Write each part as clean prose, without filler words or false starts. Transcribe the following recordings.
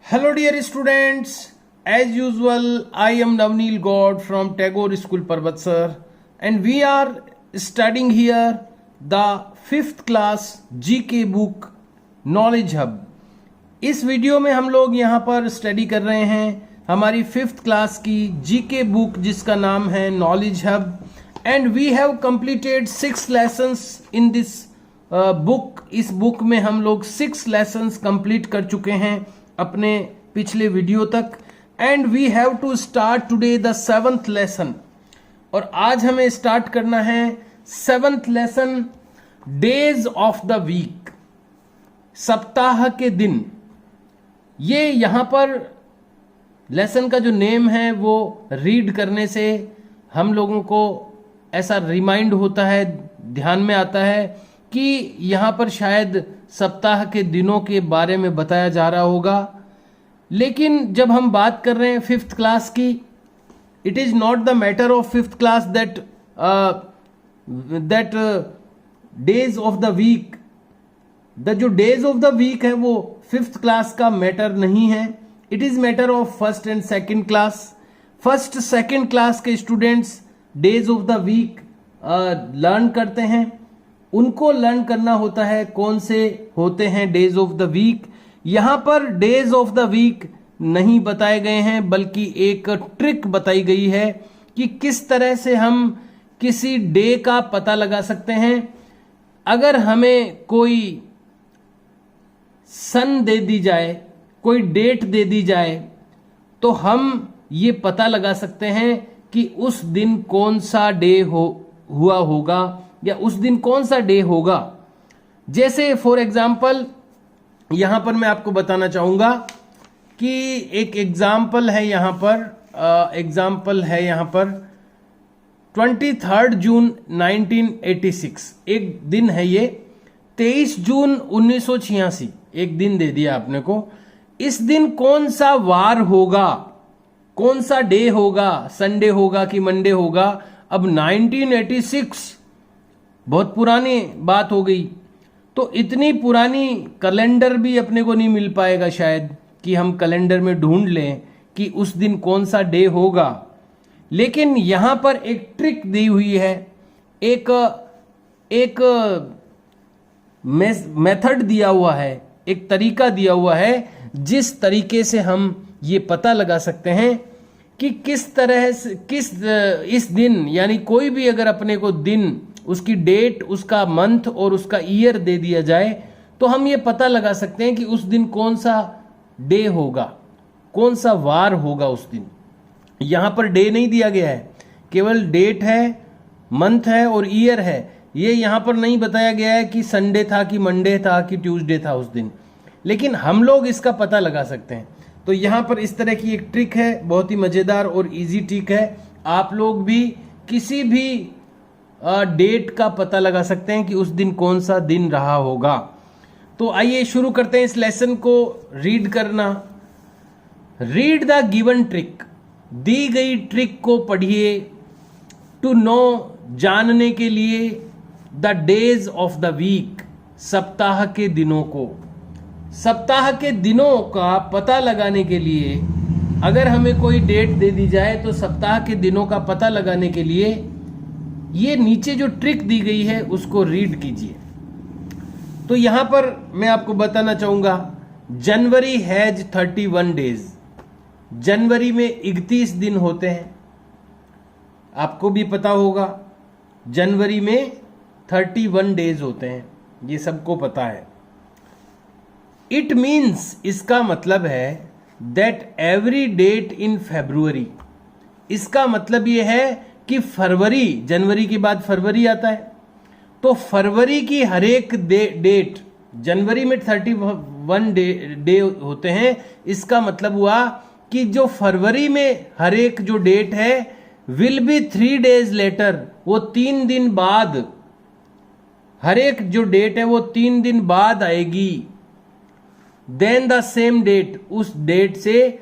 Hello dear students, as usual I am Navneel God from Tagore School Parvatsar and we are studying here the 5th class GK book Knowledge Hub। इस video में हम लोग यहाँ पर study कर रहे हैं हमारी 5th क्लास की GK बुक जिसका नाम है Knowledge Hub and we have completed 6 lessons in this book। इस बुक में हम लोग 6 lessons कंप्लीट कर चुके हैं अपने पिछले वीडियो तक and we have to start today the 7th lesson और आज हमें स्टार्ट करना है 7th lesson days of the week, सप्ताह के दिन। ये यहां पर लेसन का जो नेम है वो रीड करने से हम लोगों को ऐसा रिमाइंड होता है, ध्यान में आता है कि यहां पर शायद सप्ताह के दिनों के बारे में बताया जा रहा होगा। लेकिन जब हम बात कर रहे हैं 5th क्लास की, it is not the matter of 5th class that days of the week, जो डेज ऑफ द वीक है वो 5th क्लास का मैटर नहीं है। It is matter of 1st and 2nd class. 1st 2nd class के students days of the week learn करते हैं, उनको लर्न करना होता है कौन से होते हैं डेज ऑफ द वीक। यहां पर डेज ऑफ द वीक नहीं बताए गए हैं बल्कि एक ट्रिक बताई गई है कि किस तरह से हम किसी डे का पता लगा सकते हैं। अगर हमें कोई सन दे दी जाए, कोई डेट दे दी जाए, तो हम ये पता लगा सकते हैं कि उस दिन कौन सा डे हुआ होगा या उस दिन कौन सा डे होगा। जैसे फॉर एग्जाम्पल यहां पर मैं आपको बताना चाहूंगा कि एक एग्जाम्पल है यहां पर 23 जून 1986 एक दिन है ये। 23 जून 1986 एक दिन दे दिया आपने को। इस दिन कौन सा वार होगा, कौन सा डे होगा, संडे होगा कि मंडे होगा। अब 1986 बहुत पुरानी बात हो गई, तो इतनी पुरानी कैलेंडर भी अपने को नहीं मिल पाएगा शायद कि हम कैलेंडर में ढूंढ लें कि उस दिन कौन सा डे होगा। लेकिन यहां पर एक ट्रिक दी हुई है, एक मेथड दिया हुआ है, एक तरीका दिया हुआ है जिस तरीके से हम ये पता लगा सकते हैं कि किस तरह से इस दिन, यानी कोई भी अगर अपने को दिन, उसकी डेट, उसका मंथ और उसका ईयर दे दिया जाए तो हम ये पता लगा सकते हैं कि उस दिन कौन सा डे होगा, कौन सा वार होगा उस दिन। यहां पर डे नहीं दिया गया है, केवल डेट है, मंथ है और ईयर है। ये यहां पर नहीं बताया गया है कि संडे था कि मंडे था कि ट्यूसडे था उस दिन, लेकिन हम लोग इसका पता लगा सकते हैं। तो यहां पर इस तरह की एक ट्रिक है, बहुत ही मजेदार और इजी ट्रिक है। आप लोग भी किसी भी डेट का पता लगा सकते हैं कि उस दिन कौन सा दिन रहा होगा। तो आइए शुरू करते हैं इस लेसन को रीड करना। रीड द गिवन ट्रिक, दी गई ट्रिक को पढ़िए। टू नो, जानने के लिए। The days of the week, सप्ताह के दिनों को। सप्ताह के दिनों का पता लगाने के लिए अगर हमें कोई डेट दे दी जाए तो सप्ताह के दिनों का पता लगाने के लिए ये नीचे जो ट्रिक दी गई है उसको रीड कीजिए। तो यहां पर मैं आपको बताना चाहूंगा, जनवरी हैज 31 डेज। जनवरी में 31 दिन होते हैं, आपको भी पता होगा। जनवरी में 31 डेज होते हैं, ये सबको पता है। इट मीन्स, इसका मतलब है that every date in February, इसका मतलब यह है कि फरवरी, जनवरी के बाद फरवरी आता है, तो फरवरी की हर एक डेट, जनवरी में 31 डे होते हैं। इसका मतलब हुआ कि जो फरवरी में हर एक जो डेट है विल बी 3 डेज लेटर, वो 3 दिन बाद, हर एक जो डेट है वो 3 दिन बाद आएगी। देन द सेम डेट, उस डेट से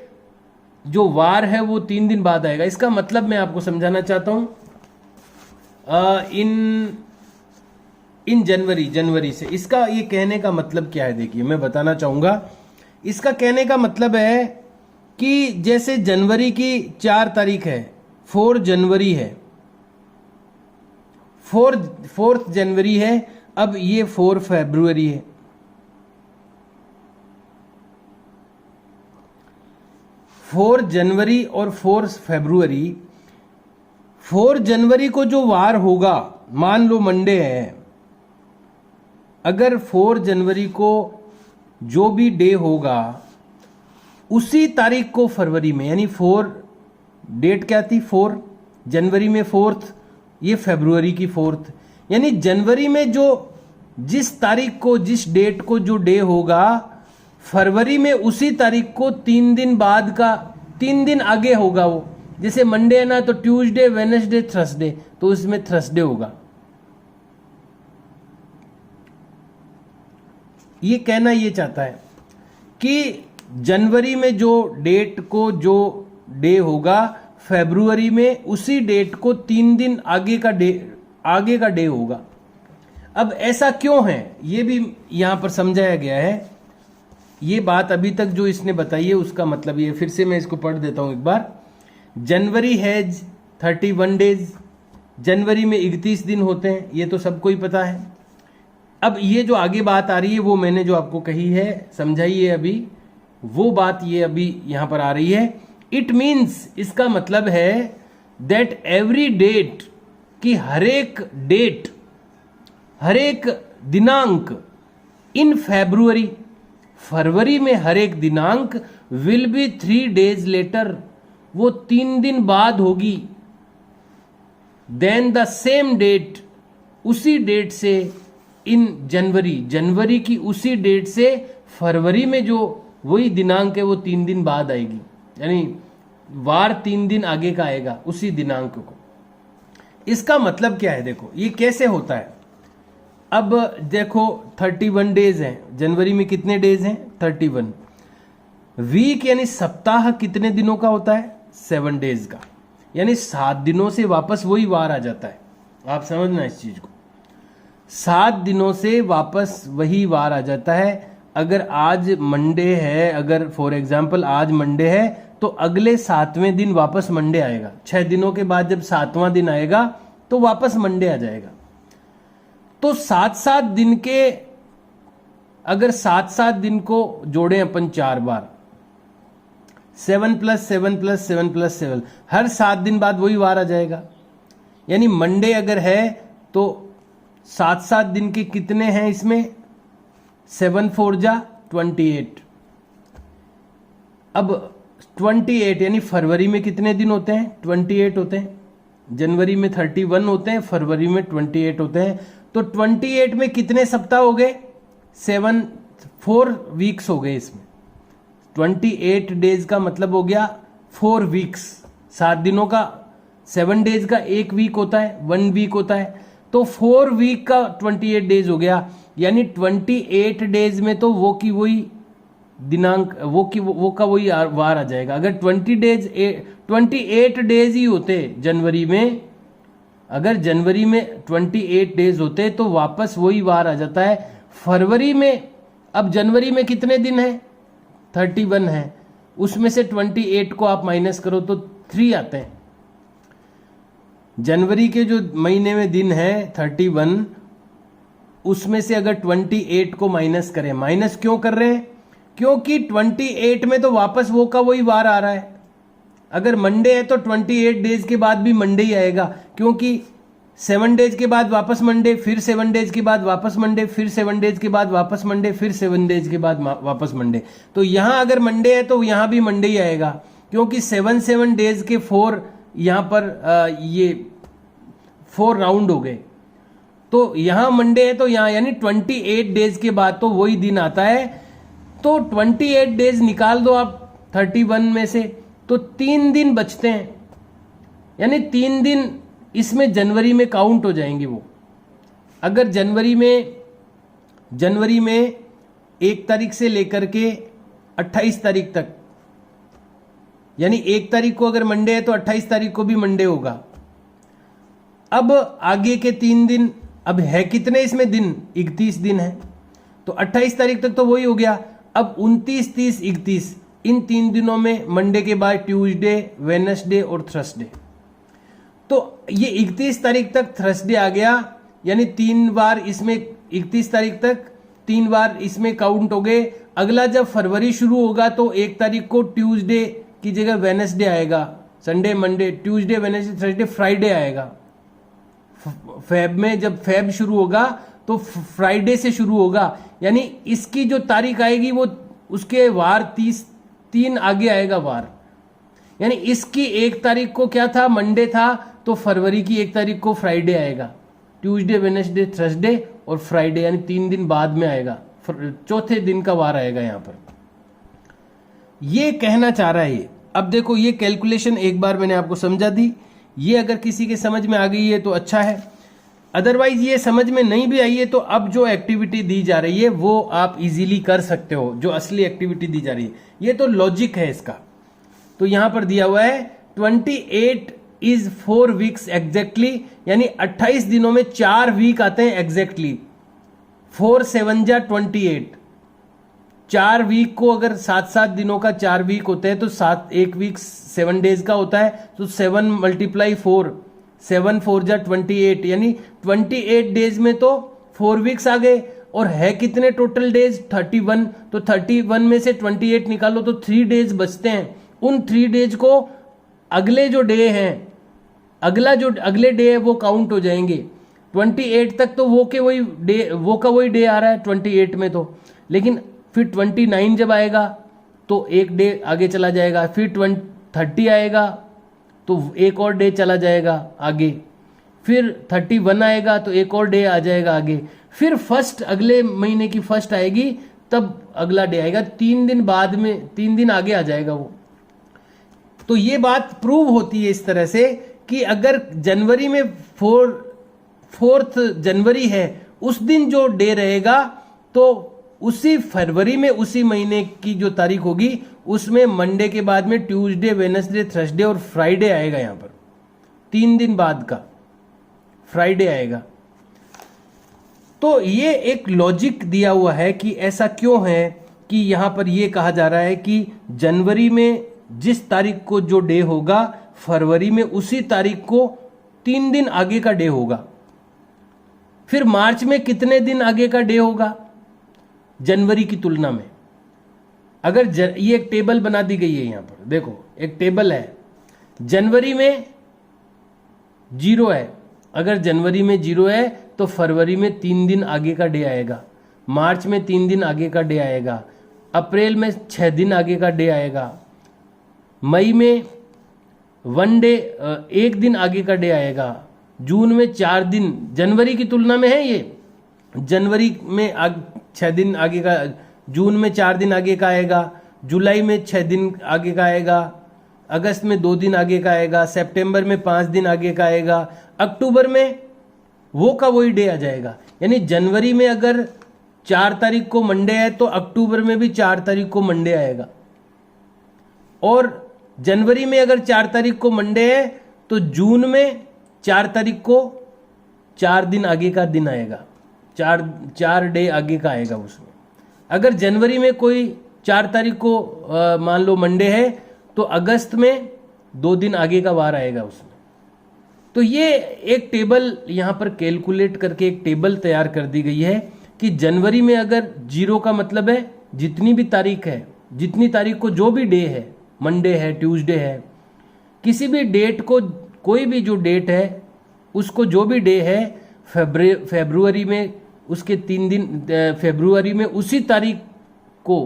जो वार है वो 3 दिन बाद आएगा। इसका मतलब मैं आपको समझाना चाहता हूं, इन जनवरी से, इसका ये कहने का मतलब क्या है, देखिए मैं बताना चाहूंगा। इसका कहने का मतलब है कि जैसे जनवरी की 4 तारीख है, 4 जनवरी है, 4th जनवरी है, अब ये 4 फरवरी है। 4 जनवरी और 4 फरवरी, 4 जनवरी को जो वार होगा, मान लो मंडे है, अगर 4 जनवरी को जो भी डे होगा उसी तारीख को फरवरी में, यानी 4 डेट क्या थी, 4 जनवरी में 4th, ये फरवरी की 4th, यानी जनवरी में जो जिस तारीख को, जिस डेट को जो डे होगा, फरवरी में उसी तारीख को 3 दिन बाद का, 3 दिन आगे होगा वो। जैसे मंडे है ना, तो ट्यूसडे, वेडनेसडे, थर्सडे, तो उसमें थर्सडे होगा। ये कहना ये चाहता है कि जनवरी में जो डेट को जो डे होगा, फरवरी में उसी डेट को 3 दिन आगे का डे होगा। अब ऐसा क्यों है, ये भी यहां पर समझाया गया है। ये बात अभी तक जो इसने बताई है उसका मतलब ये, फिर से मैं इसको पढ़ देता हूं एक बार। जनवरी हैज 31 डेज, जनवरी में 31 दिन होते हैं, ये तो सबको ही पता है। अब ये जो आगे बात आ रही है वो मैंने जो आपको कही है, समझाई है अभी, वो बात ये अभी यहां पर आ रही है। इट मीन्स, इसका मतलब है दैट एवरी डेट, कि हर एक डेट, हर एक दिनांक, इन फरवरी, फरवरी में हर एक दिनांक, विल बी 3 डेज लेटर, वो 3 दिन बाद होगी, देन द सेम डेट, उसी डेट से, इन जनवरी, जनवरी की उसी डेट से फरवरी में जो वही दिनांक है वो 3 दिन बाद आएगी, यानी वार 3 दिन आगे का आएगा उसी दिनांक को। इसका मतलब क्या है, देखो ये कैसे होता है। अब देखो 31 डेज हैं, जनवरी में कितने डेज हैं, 31। वीक यानी सप्ताह कितने दिनों का होता है, 7 डेज का, यानी 7 दिनों से वापस वही वार आ जाता है। आप समझना इस चीज को, 7 दिनों से वापस वही वार आ जाता है। अगर आज मंडे है, अगर फॉर एग्जाम्पल आज मंडे है, तो अगले 7वें दिन वापस मंडे आएगा। 6 दिनों के बाद जब 7वां दिन आएगा तो वापस मंडे आ जाएगा। तो 7-7 दिन के, अगर 7-7 दिन को जोड़ें अपन 4 बार, 7 + 7 + 7 + 7, हर 7 दिन बाद वही वार आ जाएगा। यानी मंडे अगर है तो 7-7 दिन के कितने हैं इसमें, 7 × 4 = 28। अब 28 यानी फरवरी में कितने दिन होते हैं, 28 होते हैं। जनवरी में 31 होते हैं, फरवरी में 28 होते हैं। तो 28 में कितने सप्ताह हो गए, 4 वीक्स हो गए इसमें। 28 डेज का मतलब हो गया 4 वीक्स, 7 दिनों का, 7 डेज का 1 वीक होता है, 1 वीक होता है। तो 4 वीक का 28 डेज हो गया, यानी 28 डेज में तो वो की वही दिनांक, वो का वही वार आ जाएगा। अगर 28 डेज ही होते जनवरी में, अगर जनवरी में 28 डेज होते तो वापस वही वार आ जाता है। फरवरी में, अब जनवरी में कितने दिन है, 31 है, उसमें से 28 को आप माइनस करो तो 3 आते हैं। जनवरी के जो महीने में दिन है 31, उसमें से अगर 28 को माइनस करें, माइनस क्यों कर रहे हैं, क्योंकि 28 में तो वापस वो का वही वार आ रहा है। अगर मंडे है तो 28 डेज के बाद भी मंडे ही आएगा, क्योंकि 7 डेज के बाद वापस मंडे, फिर 7 डेज के बाद वापस मंडे, फिर 7 डेज के बाद वापस मंडे, फिर 7 डेज के बाद वापस मंडे। तो यहां अगर मंडे है तो यहां भी मंडे ही आएगा, क्योंकि 7 डेज के 4 यहां पर ये 4 राउंड हो गए। तो यहां मंडे है तो यहां, यानी 28 डेज के बाद तो वही दिन आता है। तो 28 डेज निकाल दो आप 31 में से, तो 3 दिन बचते हैं, यानी 3 दिन इसमें जनवरी में काउंट हो जाएंगे वो। अगर जनवरी में 1 तारीख से लेकर के 28 तारीख तक, यानी 1 तारीख को अगर मंडे है तो 28 तारीख को भी मंडे होगा। अब आगे के 3 दिन, अब है कितने इसमें दिन, 31 दिन है, तो 28 तारीख तक तो वही हो गया। अब 29, 30, 31 इन 3 दिनों में मंडे के बाद ट्यूसडे, वेडनेसडे और थर्सडे, तो ये 31 तारीख तक थर्सडे आ गया, यानी 3 बार इसमें 31 तारीख तक 3 बार इसमें काउंट हो गए। अगला जब फरवरी शुरू होगा तो 1 तारीख को ट्यूसडे की जगह वेडनेसडे आएगा, Sunday, Monday, Tuesday, Wednesday, Thursday, Friday आएगा। फेब में जब फेब शुरू होगा तो फ्राइडे से शुरू होगा, यानी इसकी जो तारीख आएगी वो उसके वार 3 आगे आएगा वार, यानी इसकी 1 तारीख को क्या था, मंडे था, तो फरवरी की 1 तारीख को फ्राइडे आएगा। ट्यूसडे, वेडनेसडे, थर्सडे और फ्राइडे, यानी 3 दिन बाद में आएगा, चौथे दिन का वार आएगा यहां पर। ये कहना चाह रहा है ये। अब देखो ये कैलकुलेशन एक बार मैंने आपको समझा दी, ये अगर किसी के समझ में आ गई है तो अच्छा है, अदरवाइज ये समझ में नहीं भी आई है तो अब जो एक्टिविटी दी जा रही है वो आप इजीली कर सकते हो, जो असली एक्टिविटी दी जा रही है। ये तो लॉजिक है इसका। तो यहां पर दिया हुआ है 28 इज 4 वीक्स एग्जैक्टली, यानी 28 दिनों में 4 वीक आते हैं एग्जैक्टली। 4 7 जा 28, 4 वीक को अगर 7-7 दिनों का 4 वीक होते हैं तो 1 वीक 7 डेज का होता है, तो 7 × 4, 7 4 जा 28, यानी 28 डेज में तो 4 वीक्स आ गए। और है कितने टोटल डेज, 31, तो 31 में से 28 निकालो तो 3 डेज बचते हैं। उन 3 डेज को अगले जो डे हैं, अगले डे है वो काउंट हो जाएंगे। 28 तक तो वो का वही डे आ रहा है 28 में तो, लेकिन फिर 29 जब आएगा तो 1 डे आगे चला जाएगा, फिर 30 आएगा तो 1 और डे चला जाएगा आगे, फिर 31 आएगा तो 1 और डे आ जाएगा आगे, फिर फर्स्ट, अगले महीने की फर्स्ट आएगी तब अगला डे आएगा, 3 दिन बाद में 3 दिन आगे आ जाएगा वो। तो ये बात प्रूव होती है इस तरह से कि अगर जनवरी में 4th जनवरी है, उस दिन जो डे रहेगा तो उसी फरवरी में उसी महीने की जो तारीख होगी उसमें मंडे के बाद में ट्यूसडे, वेडनेसडे, थर्सडे और फ्राइडे आएगा। यहां पर 3 दिन बाद का फ्राइडे आएगा। तो ये एक लॉजिक दिया हुआ है कि ऐसा क्यों है कि यहां पर यह कहा जा रहा है कि जनवरी में जिस तारीख को जो डे होगा, फरवरी में उसी तारीख को 3 दिन आगे का डे होगा। फिर मार्च में कितने दिन आगे का डे होगा जनवरी की तुलना में। अगर ये एक टेबल बना दी गई है, यहां पर देखो एक टेबल है, जनवरी में 0 है, अगर जनवरी में 0 है तो फरवरी में 3 दिन आगे का डे आएगा, मार्च में 3 दिन आगे का डे आएगा, अप्रैल में 6 दिन आगे का डे आएगा, मई में 1 दिन आगे का डे आएगा, जून में 4 दिन, जनवरी की तुलना में है ये, जनवरी में 6 दिन आगे का, जून में 4 दिन आगे का आएगा, जुलाई में 6 दिन आगे का आएगा, अगस्त में 2 दिन आगे का आएगा, सितंबर में 5 दिन आगे का आएगा, अक्टूबर में वो का वही डे आ जाएगा। यानी जनवरी में अगर 4 तारीख को मंडे है तो अक्टूबर में भी 4 तारीख को मंडे आएगा, और जनवरी में अगर 4 तारीख को मंडे है तो जून में 4 तारीख को 4 दिन आगे का दिन आएगा, 4 डे आगे का आएगा उसमें। अगर जनवरी में कोई 4 तारीख को मान लो मंडे है तो अगस्त में 2 दिन आगे का वार आएगा उसमें। तो ये एक टेबल यहाँ पर कैलकुलेट करके एक टेबल तैयार कर दी गई है कि जनवरी में अगर 0 का मतलब है जितनी भी तारीख है, जितनी तारीख को जो भी डे है, मंडे है, ट्यूसडे है, किसी भी डेट को, कोई भी जो डेट है उसको जो भी डे है फरवरी में उसके 3 दिन, फरवरी में उसी तारीख को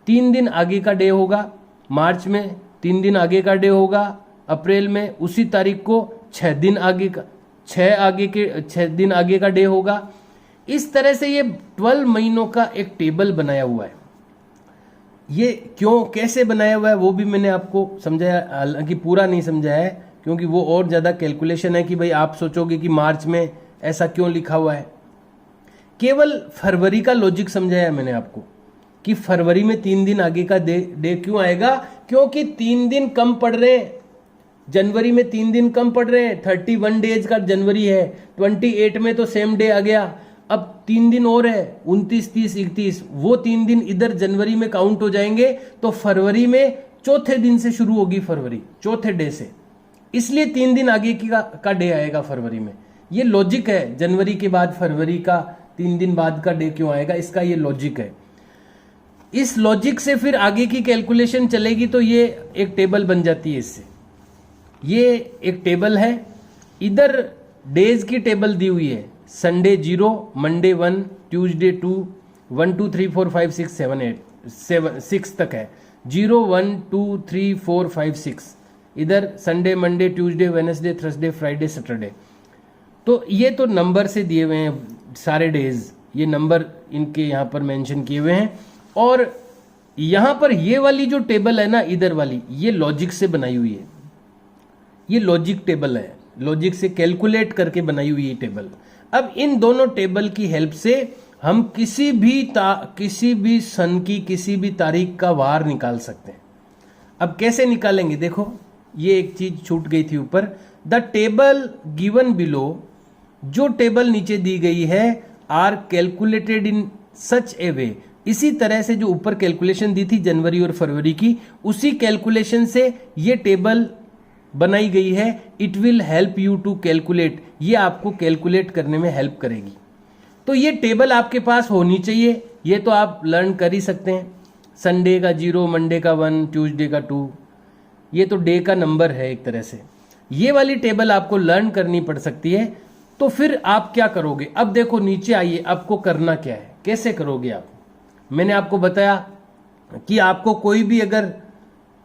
3 दिन आगे का डे होगा, मार्च में 3 दिन आगे का डे होगा, अप्रैल में उसी तारीख को 6 दिन आगे का, 6 दिन आगे का डे होगा। इस तरह से ये 12 महीनों का एक टेबल बनाया हुआ है। ये क्यों, कैसे बनाया हुआ है वो भी मैंने आपको समझाया, हालांकि पूरा नहीं समझाया है क्योंकि वो और ज़्यादा कैलकुलेशन है कि भाई आप सोचोगे कि मार्च में ऐसा क्यों लिखा हुआ है। केवल फरवरी का लॉजिक समझाया मैंने आपको कि फरवरी में 3 दिन आगे का डे क्यों आएगा, क्योंकि 3 दिन कम पड़ रहे हैं, जनवरी में 3 दिन कम पड़ रहे हैं, 31 डेज का जनवरी है, 28 में तो सेम डे आ गया, अब 3 दिन और है, 29, 30, 31, वो 3 दिन इधर जनवरी में काउंट हो जाएंगे, तो फरवरी में चौथे दिन से शुरू होगी फरवरी, चौथे डे से, इसलिए 3 दिन आगे का डे आएगा फरवरी में। ये लॉजिक है, जनवरी के बाद फरवरी का 3 दिन बाद का डे क्यों आएगा, इसका ये लॉजिक है। इस लॉजिक से फिर आगे की कैलकुलेशन चलेगी तो ये एक टेबल बन जाती है इससे। ये एक टेबल है, इधर डेज की टेबल दी हुई है, संडे 0, मंडे 1, ट्यूसडे 2, 1 2 3 4 5 6 7 8 6 तक है, 0 1 2 3 4 5 6, इधर Sunday Monday Tuesday Wednesday Thursday Friday Saturday. तो ये तो नंबर से दिए हुए हैं सारे डेज, ये नंबर इनके यहाँ पर मेंशन किए हुए हैं। और यहाँ पर ये वाली जो टेबल है ना, इधर वाली, ये लॉजिक से बनाई हुई है, ये लॉजिक टेबल है, लॉजिक से कैलकुलेट करके बनाई हुई है टेबल। अब इन दोनों टेबल की हेल्प से हम किसी भी सन की किसी भी तारीख का वार निकाल सकते हैं। अब कैसे निकालेंगे, देखो ये एक चीज छूट गई थी ऊपर, द टेबल गिवन बिलो, जो टेबल नीचे दी गई है, आर कैलकुलेटेड इन सच ए वे, इसी तरह से जो ऊपर कैलकुलेशन दी थी जनवरी और फरवरी की, उसी कैलकुलेशन से ये टेबल बनाई गई है। It will help you to calculate, ये आपको कैलकुलेट करने में हेल्प करेगी। तो ये टेबल आपके पास होनी चाहिए, ये तो आप लर्न कर ही सकते हैं। संडे का 0, मंडे का 1, ट्यूसडे का 2, ये तो डे का नंबर है एक तरह से। ये वाली टेबल आपको लर्न करनी पड़ सकती है। तो फिर आप क्या करोगे, अब देखो नीचे आइए, आपको करना क्या है, कैसे करोगे आप। मैंने आपको बताया कि आपको कोई भी अगर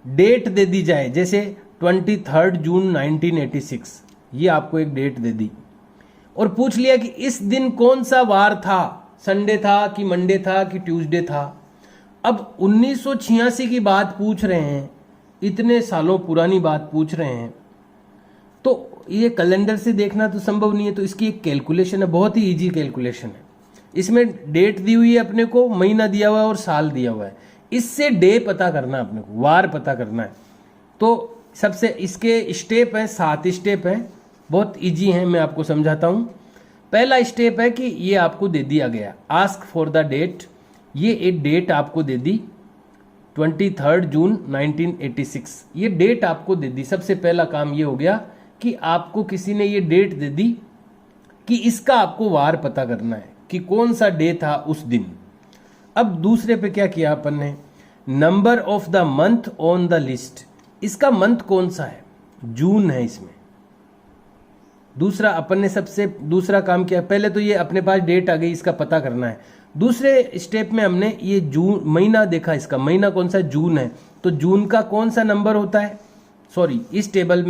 डेट दे दी जाए, जैसे 23 जून 1986, ये आपको एक डेट दे दी और पूछ लिया कि इस दिन कौन सा वार था, संडे था कि मंडे था कि ट्यूसडे था। अब 1986 की बात पूछ रहे हैं, इतने सालों पुरानी बात पूछ रहे हैं, तो ये कैलेंडर से देखना तो संभव नहीं है। तो इसकी एक कैलकुलेशन है, बहुत ही इजी कैलकुलेशन है। इसमें डेट दी हुई है अपने को, महीना दिया हुआ है और साल दिया हुआ है, इससे डे पता करना है अपने को, वार पता करना है। तो सबसे इसके स्टेप हैं, 7 स्टेप हैं, बहुत इजी हैं, मैं आपको समझाता हूँ। पहला स्टेप है कि ये आपको दे दिया गया, आस्क फॉर द डेट, ये एक डेट आपको दे दी 23 जून 1986, ये डेट आपको दे दी। सबसे पहला काम ये हो गया कि आपको किसी ने ये डेट दे दी कि इसका आपको वार पता करना है कि कौन सा डे था उस दिन। अब दूसरे पे क्या किया अपन ने, number of the month on the list, इसका मंथ कौन सा है, जून है इसमें। दूसरा अपन ने सबसे दूसरा काम किया, पहले तो ये अपने पास डेट आ गई, इसका पता करना है। दूसरे स्टेप में हमने ये जून महीना देखा, इसका महीना कौन सा, जून है, तो जून का कौन सा नंबर होता है, सॉरी इस टेबल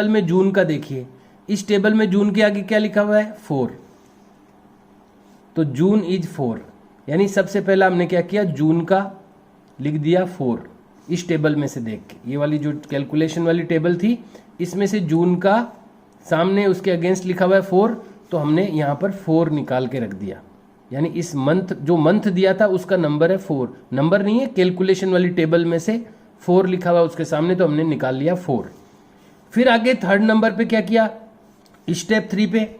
में जून का देखिए, इस टेबल में जून के आगे क्या लिखा हुआ है, 4, तो जून इज 4, यानी सबसे पहला हमने क्या किया, जून का लिख दिया 4 इस टेबल में से देख के। ये वाली जो कैलकुलेशन वाली टेबल थी, इसमें से जून का सामने उसके अगेंस्ट लिखा हुआ है 4, तो हमने यहाँ पर 4 निकाल के रख दिया, यानी इस मंथ जो मंथ दिया था उसका नंबर है 4, नंबर नहीं है, कैलकुलेशन वाली टेबल में से 4 लिखा हुआ उसके सामने, तो हमने निकाल लिया 4। फिर आगे थर्ड नंबर पे क्या किया, स्टेप 3 पे,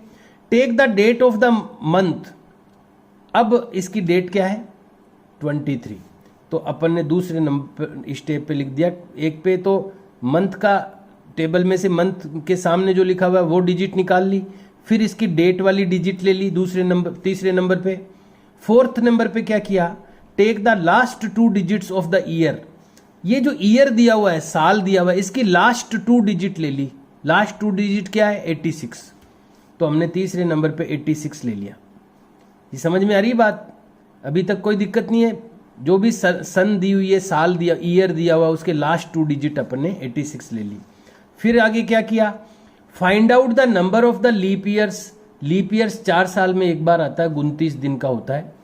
take the date of the month, अब इसकी डेट क्या है 23, तो अपन ने दूसरे नंबर स्टेप पे लिख दिया। एक पे तो मंथ का टेबल में से मंथ के सामने जो लिखा हुआ है वो डिजिट निकाल ली, फिर इसकी डेट वाली डिजिट ले ली तीसरे नंबर पे। फोर्थ नंबर पे क्या किया, take the last 2 digits of the year, ये जो ईयर दिया हुआ है, साल दिया हुआ है, इसकी लास्ट 2 डिजिट ले ली। लास्ट 2 डिजिट क्या है 86, तो हमने तीसरे नंबर पे 86 ले लिया। ये समझ में आ रही बात, अभी तक कोई दिक्कत नहीं है। जो भी सन दी हुई है, साल दिया, ईयर दिया हुआ, उसके लास्ट 2 डिजिट अपन ने 86 ले ली। फिर आगे क्या किया, find out the number of the leap years, leap years 4 साल में एक बार आता है, 29 दिन का होता है,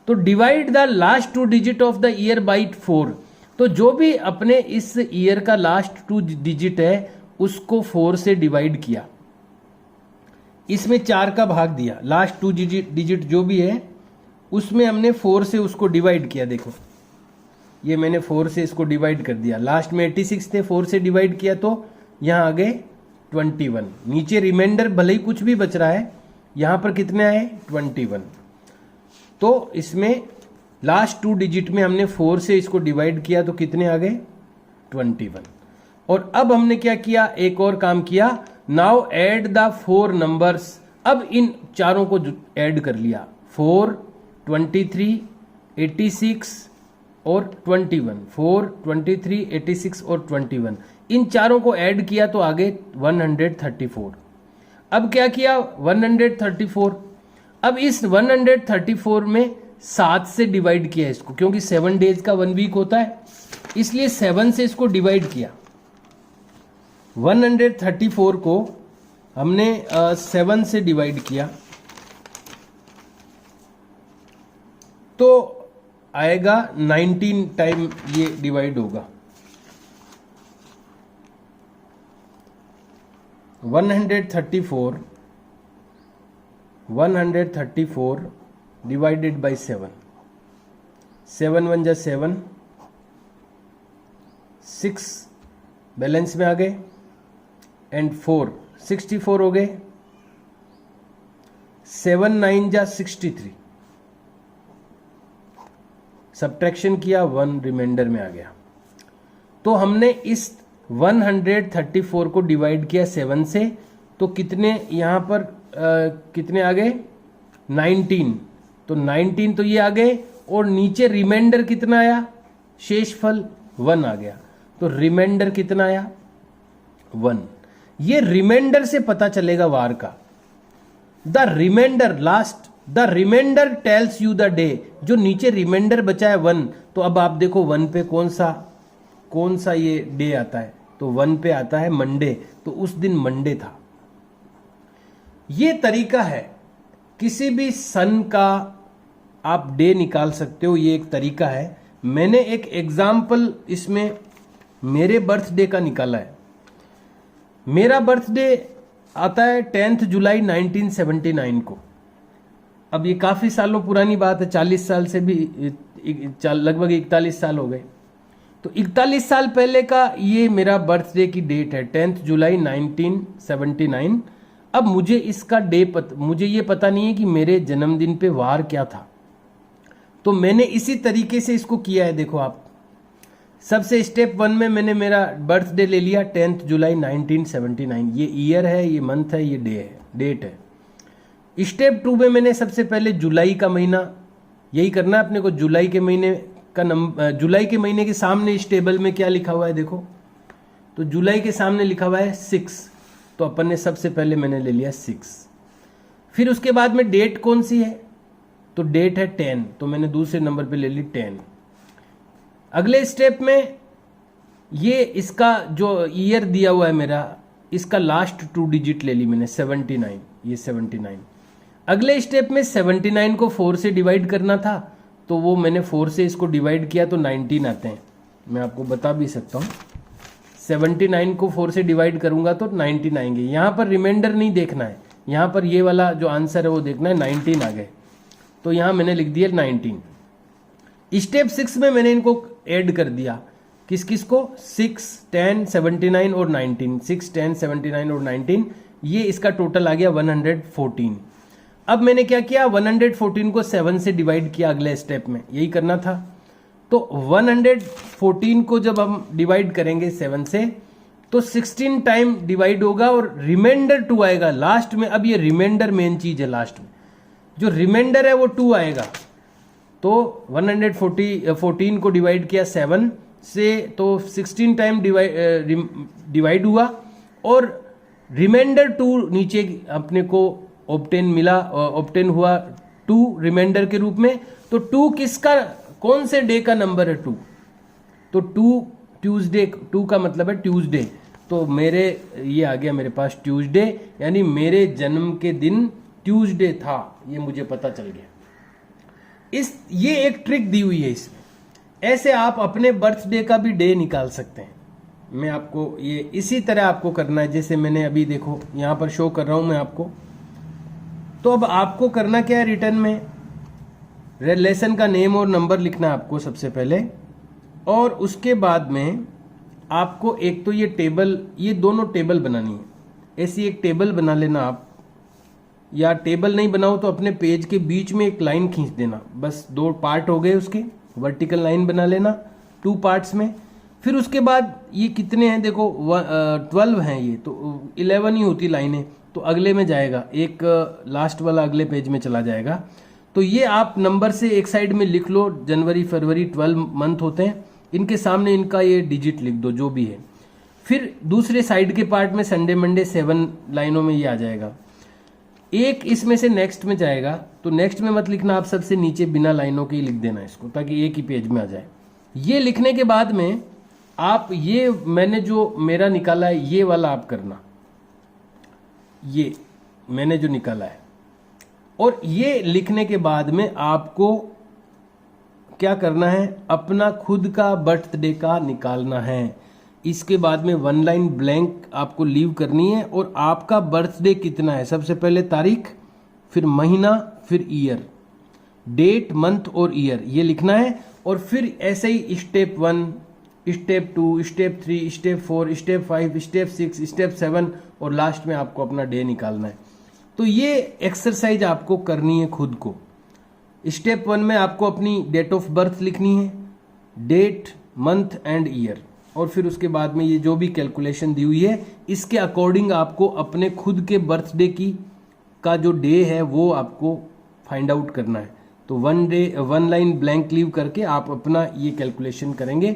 तो divide the last 2 digit of the year by 4, तो जो भी अपने इस ईयर का लास्ट 2 डिजिट है उसको 4 से डिवाइड किया, इसमें 4 का भाग दिया, लास्ट 2 डिजिट जो भी है उसमें हमने 4 से उसको डिवाइड किया। देखो ये मैंने 4 से इसको डिवाइड कर दिया, लास्ट में 86 थे, 4 से डिवाइड किया तो यहाँ आ गए 21, नीचे रिमाइंडर भले ही कुछ भी बच रहा है यहां पर कितने आए 21। तो इसमें लास्ट 2 डिजिट में हमने 4 से इसको डिवाइड किया तो कितने आ गए 21। और अब हमने क्या किया, एक और काम किया, नाउ ऐड द 4 नंबर्स। अब इन चारों को ऐड कर लिया, 4, 23, 86 और 21, 4, 23, 86 और 21, इन चारों को ऐड किया तो आगे 134। अब क्या किया 134, अब इस 134 में 7 से डिवाइड किया इसको, क्योंकि 7 डेज का 1 वीक होता है, इसलिए 7 से इसको डिवाइड किया। 134 को हमने 7 से डिवाइड किया तो आएगा 19 टाइम ये डिवाइड होगा। 134 डिवाइडेड बाई 7, 7 1 जा 7, 6 बैलेंस में आ गए एंड 4 64 हो गए, 7 9 जा 63, सब्ट्रैक्शन किया 1 रिमाइंडर में आ गया। तो हमने इस 134 को डिवाइड किया 7 से तो कितने यहां पर कितने आ गए 19, तो 19 तो ये आ गए और नीचे रिमाइंडर कितना आया, शेषफल 1 आ गया, तो रिमाइंडर कितना आया 1। ये रिमाइंडर से पता चलेगा वार का। द reminder last, the reminder tells you the day, जो नीचे रिमाइंडर बचा है 1, तो अब आप देखो 1 पे कौन सा ये डे आता है, तो 1 पे आता है मंडे, तो उस दिन मंडे था। ये तरीका है, किसी भी सन का आप डे निकाल सकते हो, ये एक तरीका है। मैंने एक एग्जाम्पल इसमें मेरे बर्थडे का निकाला है। मेरा बर्थडे आता है 10 जुलाई 1979 को। अब ये काफी सालों पुरानी बात है, 40 साल से भी लगभग 41 साल हो गए। तो 41 साल पहले का ये मेरा बर्थडे की डेट है 10 जुलाई 1979। अब मुझे इसका मुझे ये पता नहीं है कि मेरे जन्मदिन पे वार क्या था, तो मैंने इसी तरीके से इसको किया है। देखो आप, सबसे स्टेप 1 में मैंने मेरा बर्थडे ले लिया 10 जुलाई 1979, ये ईयर है, ये मंथ है, ये डे है, डेट है। स्टेप 2 में मैंने सबसे पहले जुलाई का महीना, यही करना है अपने को, जुलाई के महीने का जुलाई के महीने के सामने इस टेबल में क्या लिखा हुआ है देखो, तो जुलाई के सामने लिखा हुआ है 6, तो अपन ने सबसे पहले मैंने ले लिया 6। फिर उसके बाद में डेट कौन सी है, तो डेट है 10, तो मैंने दूसरे नंबर पे ले ली 10। अगले स्टेप में ये इसका जो ईयर दिया हुआ है मेरा, इसका लास्ट 2 डिजिट ले ली मैंने 79, ये 79। अगले स्टेप में 79 को 4 से डिवाइड करना था, तो वो मैंने 4 से इसको डिवाइड किया तो 19 आते हैं। मैं आपको बता भी सकता हूँ, 79 को 4 से डिवाइड करूंगा तो 19 आएंगे। यहाँ पर रिमाइंडर नहीं देखना है, यहाँ पर ये वाला जो आंसर है वो देखना है, 19 आ गए, तो यहाँ मैंने लिख दिया 19। स्टेप 6 में मैंने इनको ऐड कर दिया, किस किस को, 6, 10, 79 और 19, 6, 10, 79 और 19, ये इसका टोटल आ गया 114। अब मैंने क्या किया, 114 को 7 से डिवाइड किया अगले स्टेप में, यही करना था। तो 114 को जब हम डिवाइड करेंगे 7 से तो 16 टाइम डिवाइड होगा और रिमाइंडर 2 आएगा लास्ट में। अब ये रिमाइंडर मेन चीज है, लास्ट में जो रिमाइंडर है वो 2 आएगा। तो 114 को डिवाइड किया 7 से तो 16 टाइम डिवाइड हुआ और रिमाइंडर 2 नीचे अपने को ऑब्टेन हुआ 2 रिमाइंडर के रूप में। तो 2 किसका, कौन से डे का नंबर है 2, तो 2 ट्यूसडे, 2 का मतलब है ट्यूसडे, तो मेरे ये आ गया मेरे पास ट्यूसडे, यानी मेरे जन्म के दिन ट्यूसडे था, ये मुझे पता चल गया। ये एक ट्रिक दी हुई है इसमें, ऐसे आप अपने बर्थडे का भी डे निकाल सकते हैं। मैं आपको ये इसी तरह आपको करना है, जैसे मैंने अभी देखो यहां पर शो कर रहा हूं मैं आपको। तो अब आपको करना क्या है, रिटर्न में रिलेशन का नेम और नंबर लिखना है आपको सबसे पहले, और उसके बाद में आपको एक तो ये टेबल, ये दोनों टेबल बनानी है। ऐसी एक टेबल बना लेना आप, या टेबल नहीं बनाओ तो अपने पेज के बीच में एक लाइन खींच देना, बस 2 पार्ट हो गए उसके, वर्टिकल लाइन बना लेना 2 पार्ट्स में। फिर उसके बाद ये कितने हैं देखो 12 हैं, ये तो 11 ही होती लाइनें, तो अगले में जाएगा, एक लास्ट वाला अगले पेज में चला जाएगा। तो ये आप नंबर से एक साइड में लिख लो, जनवरी फरवरी 12 मंथ होते हैं, इनके सामने इनका ये डिजिट लिख दो जो भी है। फिर दूसरे साइड के पार्ट में संडे मंडे 7 लाइनों में ये आ जाएगा। एक इसमें से नेक्स्ट में जाएगा, तो नेक्स्ट में मत लिखना, आप सबसे नीचे बिना लाइनों के ही लिख देना इसको, ताकि एक ही पेज में आ जाए। ये लिखने के बाद में आप ये मैंने जो मेरा निकाला है ये वाला आप करना, ये मैंने जो निकाला है, और ये लिखने के बाद में आपको क्या करना है, अपना खुद का बर्थडे का निकालना है। इसके बाद में 1 लाइन ब्लैंक आपको लीव करनी है, और आपका बर्थडे कितना है, सबसे पहले तारीख, फिर महीना, फिर ईयर, डेट मंथ और ईयर ये लिखना है। और फिर ऐसे ही step 1, step 2, step 3, step 4, step 5, step 6, step 7 और लास्ट में आपको अपना डे निकालना है। तो ये एक्सरसाइज आपको करनी है खुद को। स्टेप 1 में आपको अपनी डेट ऑफ बर्थ लिखनी है, डेट, मंथ एंड ईयर, और फिर उसके बाद में ये जो भी कैलकुलेशन दी हुई है इसके अकॉर्डिंग आपको अपने खुद के बर्थडे का जो डे है वो आपको फाइंड आउट करना है। तो 1 लाइन ब्लैंक लीव करके आप अपना ये कैलकुलेशन करेंगे,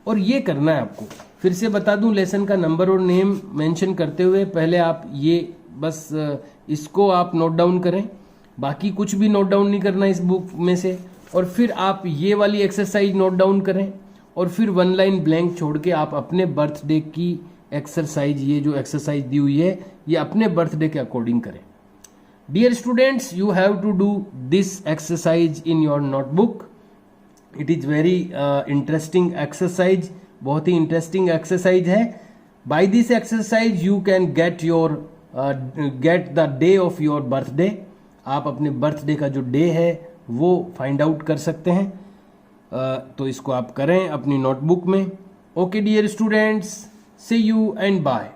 और ये करना है आपको। फिर से बता दूं, लेसन का नंबर और नेम मेंशन करते हुए पहले आप ये बस इसको आप नोट डाउन करें, बाकी कुछ भी नोट डाउन नहीं करना इस बुक में से। और फिर आप ये वाली एक्सरसाइज नोट डाउन करें, और फिर 1 लाइन ब्लैंक छोड़ के आप अपने बर्थडे की एक्सरसाइज, ये जो एक्सरसाइज दी हुई है ये अपने बर्थडे के अकॉर्डिंग करें। Dear students, you have to do this exercise in your notebook. It is very interesting exercise, बहुत ही इंटरेस्टिंग एक्सरसाइज है। By this exercise you can get the day of your birthday. आप अपने birthday का जो day है वो find out कर सकते हैं। तो इसको आप करें अपनी नोटबुक में। Okay dear students, see you and bye.